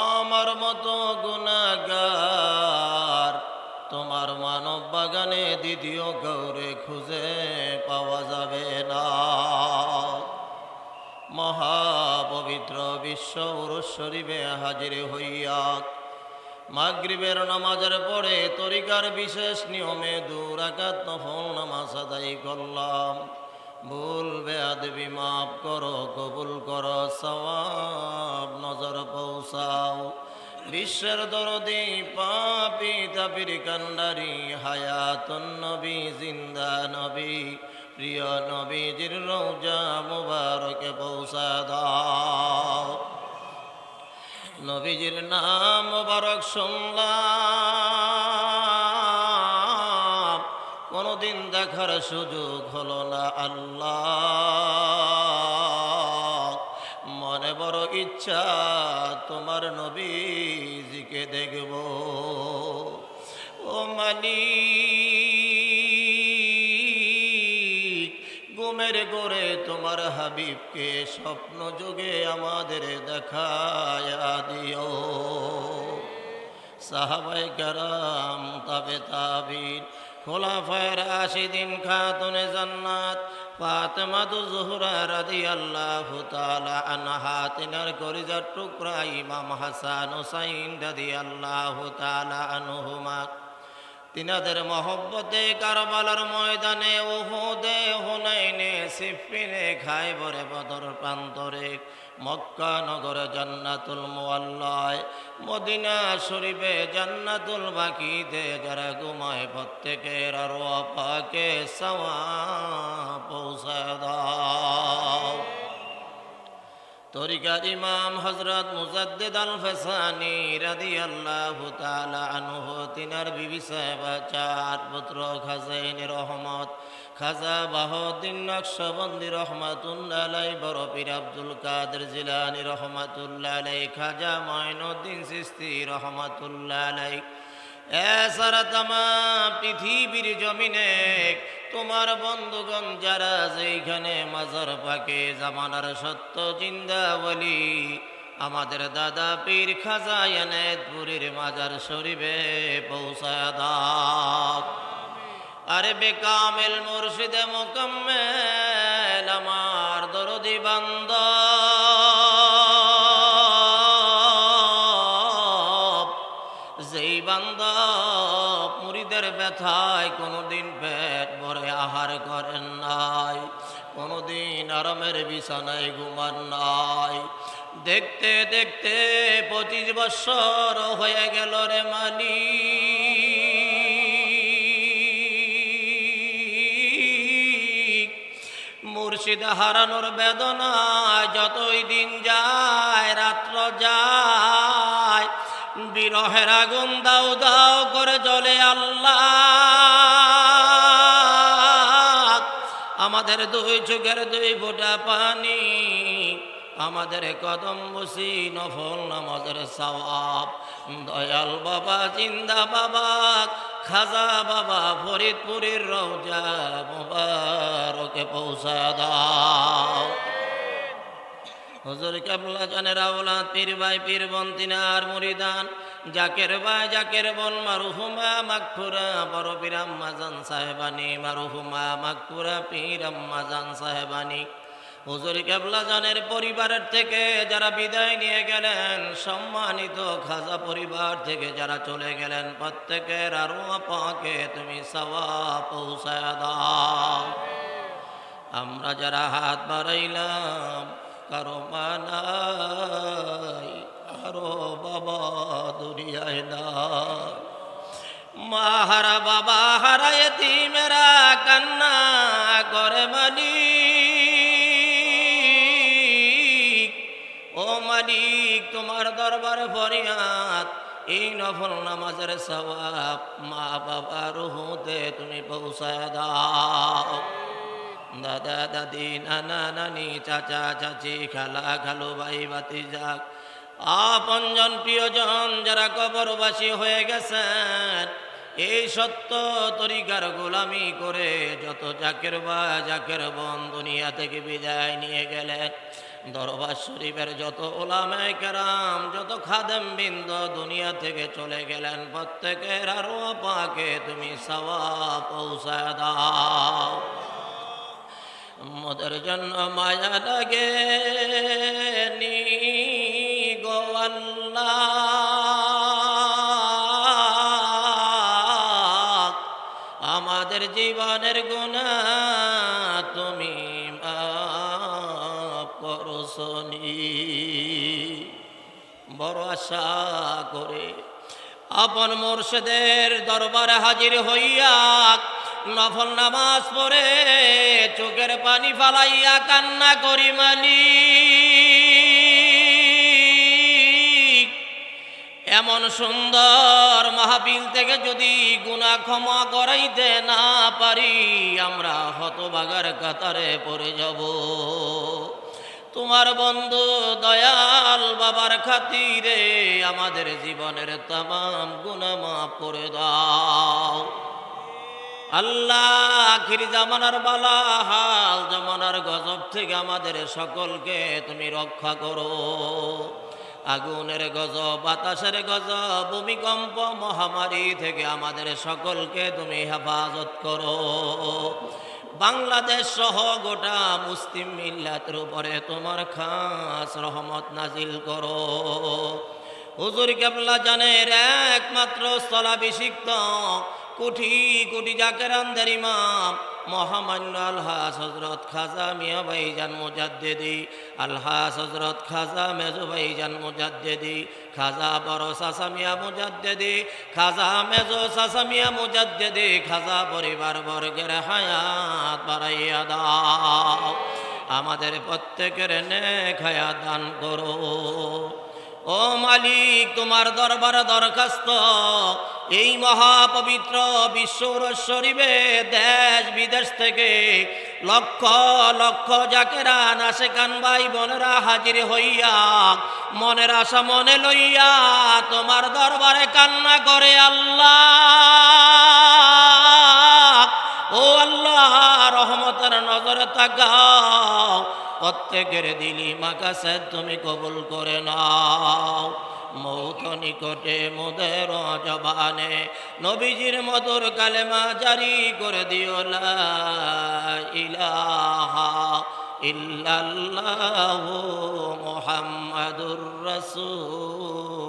আমার মতো গুনাহগার তোমার মানব বাগানে দ্বিতীয় কাউরে খুঁজে পাওয়া যাবে না। মহাপবিত্র বিশ্ব উরুস শরীফে হাজির হইয়া মাগরিবের নামাজের পরে তরিকার বিশেষ নিয়মে 2 রাকাত নফল নামাজ আদায় করলাম। ভুল বেয়াদবি মাফ করো, কবুল করো, সওয়াব নজর পৌঁছাও। বিশ্বের দরদি পাপি তাপির কান্ডারি হায়াতুন নবী জিন্দা নবী প্রিয় নবীজির রওজা মুবারকে পৌঁছা দাও। নবীজির নাম মুবারক শুনলাম, কোনদিন দেখার সুযোগ হলো না আল্লাহ। মনে বড় ইচ্ছা তোমার নবীজিকে দেখব। ও মালিক, ঘুমের ঘোরে তোমার হাবিবকে স্বপ্ন যোগে আমাদের দেখায়া দিও। সাহাবায়ে কেরাম, তাবে তাবিন, খোলাফায়ে রাশিদিন, খাতুনে জান্নাত ফাতেমাতুজ জোহরা রাদিয়াল্লাহু তাআলা আনহা, তিনার কলিজার টুকরা ইমাম হাসান হুসাইন রাদিয়াল্লাহু তাআলা আনহুমা, তিনাদের মহব্বতে কারবালার ময়দানে, উহুদে, হুনাইনে, সিফফিনে, খায়বরে, বদর প্রান্তরে, মক্কা নগরে জান্নাতুল মুআল্লায়, মদিনা শরীফে জান্নাতুল বাকিতে যারা ঘুমায় প্রত্যেকের আরওয়াহ পাকে সওয়াব পৌঁছা দাও। তরিকার ইমাম হযরত মুজাদ্দিদ আল ফেসানি রাদিয়াল্লাহু তাআলা আনহু, তিনার বিবি সাহেবা, 4 পুত্র খাজাইন রহমত, খাজা বাহাউদ্দিন নকশবন্দি রহমাতুল্লাহ আলাইহি, বড় পীর আব্দুল কাদের জিলানী রহমাতুল্লাহ আলাইহি, খাজা মঈনুদ্দিন চিশতি রহমাতুল্লাহ আলাইহি, এছাড়া তামাম পৃথিবীর জমিনে তোমার বন্ধুগণ যারা যেইখানে মাজার পাকে জামানার সত্য জিন্দা বলি, আমাদের দাদা পীর খাজা এনায়েতপুরীর মাজার শরীফে পৌঁছা দাও। আরে বেকামেল মুর্শিদে মুকাম্মেল আমার দরদি বান্দা, যেই বান্দা মুরিদের ব্যথায় কোনোদিন পেট ভরে আহার করেন নাই, কোনোদিন আরামের বিছানায় ঘুমান নাই, দেখতে দেখতে 25 বৎসর হয়ে গেল রে মালিক। মুর্শিদ হারানোর বেদনায় যতই দিন যায়, রাত্র যায়, বিরহের আগুন দাউ দাউ করে জ্বলে। আল্লাহ, আমাদের 2 চোখের 2 ফোঁটা পানি, আমাদের কদম বসি নফল নামাজের সওয়াব, দয়াল বাবা, জিন্দা বাবা, খাজা বাবা ফরিদপুরের রওজা মুবারকে পৌঁছা দাও। হুজুর কেবলা জানের আওলাদ, পীর ভাই, পীর বোন, তিনার মুরিদান, জাকের ভাই, জাকের বোন, মারহুমা মাগফুরা বড় পীর আম্মা জান সাহেবানী, মারহুমা মাগফুরা পীর আম্মা জান সাহেবানী, হুজুর কেবলা জানের পরিবারের থেকে যারা বিদায় নিয়ে গেলেন, সম্মানিত খাজা পরিবার থেকে যারা চলে গেলেন, প্রত্যেকের আরওয়াহ পাকে তুমি সওয়াব পৌঁছা দাও। আমরা যারা হাত বাড়াইলাম, কারো মা নাই, কারো বাবা দুনিয়ায় নাই, মা হারা বাবা হারা এতিমেরা কান্না করে মালিক। ও মালিক, তোমার দরবারে ফরিয়াদ, এই নফল নামাজের সওয়াব মা বাবার রুহুতে তুমি পৌঁছা দাও। দাদা দাদি, নানা নানি, চাচা চাচি, খালা খালু, ভাই ভাতিজা, আপনজন প্রিয়জন যারা কবরবাসী হয়ে গেছেন, এই সত্য তরিকার গোলামি করে যত জাকের বা জাকের বোন দুনিয়া থেকে বিদায় নিয়ে গেলেন, দরবার শরীফের যত ওলামায়ে কেরাম, যত খাদেম বিন্দ দুনিয়া থেকে চলে গেলেন, প্রত্যেকের আরওয়াহ পাকে তুমি সওয়াব পৌঁছায় দাও। মোদের জন্য মায়া লাগে নি গো আল্লাহ, আমাদের জীবনের গুনাহ তুমি মাফ করছনি। বড় আশা করে আপন মুর্শিদের দরবারে হাজির হইয়া নফল নামাজ পড়ে চোখের পানি ফালাইয়া কান্না করি মালিক, এমন সুন্দর মাহফিল থেকে যদি গুনাহ ক্ষমা করাইতে না পারি, আমরা হতভাগার কাতারে পড়ে যাব। তোমার বন্ধু দয়াল বাবার খাতিরে আমাদের জীবনের তামাম গুনাহ মাফ করে দাও আল্লাহ। আখির জামানার বালা হাল জামানার গজব থেকে আমাদের সকলকে তুমি রক্ষা করো। আগুনের গজব, বাতাসের গজব, ভূমিকম্প, মহামারী থেকে আমাদের সকলকে তুমি হেফাজত করো। বাংলাদেশ সহ গোটা মুসলিম মিল্লাতের উপরে তোমার খাস রহমত নাজিল করো। হুজুর কেবলা জানের একমাত্র স্থলাভিষিক্ত কোটি কোটি জাকেরানদের ইমাম মহামান্য আলহাজ হযরত খাজা মিয়া ভাইজান মুজাদ্দিদি, আলহাজ হযরত খাজা মেজো ভাইজান মুজাদ্দিদি, খাজা বড় চাচা মিয়া মুজাদ্দিদি, খাজা মেজো চাচা মিয়া মুজাদ্দিদি, খাজা পরিবার বর্গের হায়াত বাড়াইয়া দাও। আমাদের প্রত্যেকের নেক হায়াত দান করো। ও মালিক, তোমার দরবারে দরখাস্ত, এই মহাপবিত্র বিশ্ব শরীফে দেশ বিদেশ থেকে লক্ষ লক্ষ জাকেরান আশেকান ভাই বোনেরা হাজির হইয়া মনের আশা মনে লইয়া তোমার দরবারে কান্না করে আল্লাহ, ও আল্লাহ রহমতের নজরে তাকাও, প্রত্যেকের দিলি মাকাসে তুমি কবুল করে নাও। মৌত নিকটে মোদের জবানে নবীজির মধুর কালেমা জারি করে দিও, লা ইলাহা ইল্লাল্লাহু মুহাম্মাদুর রাসূল।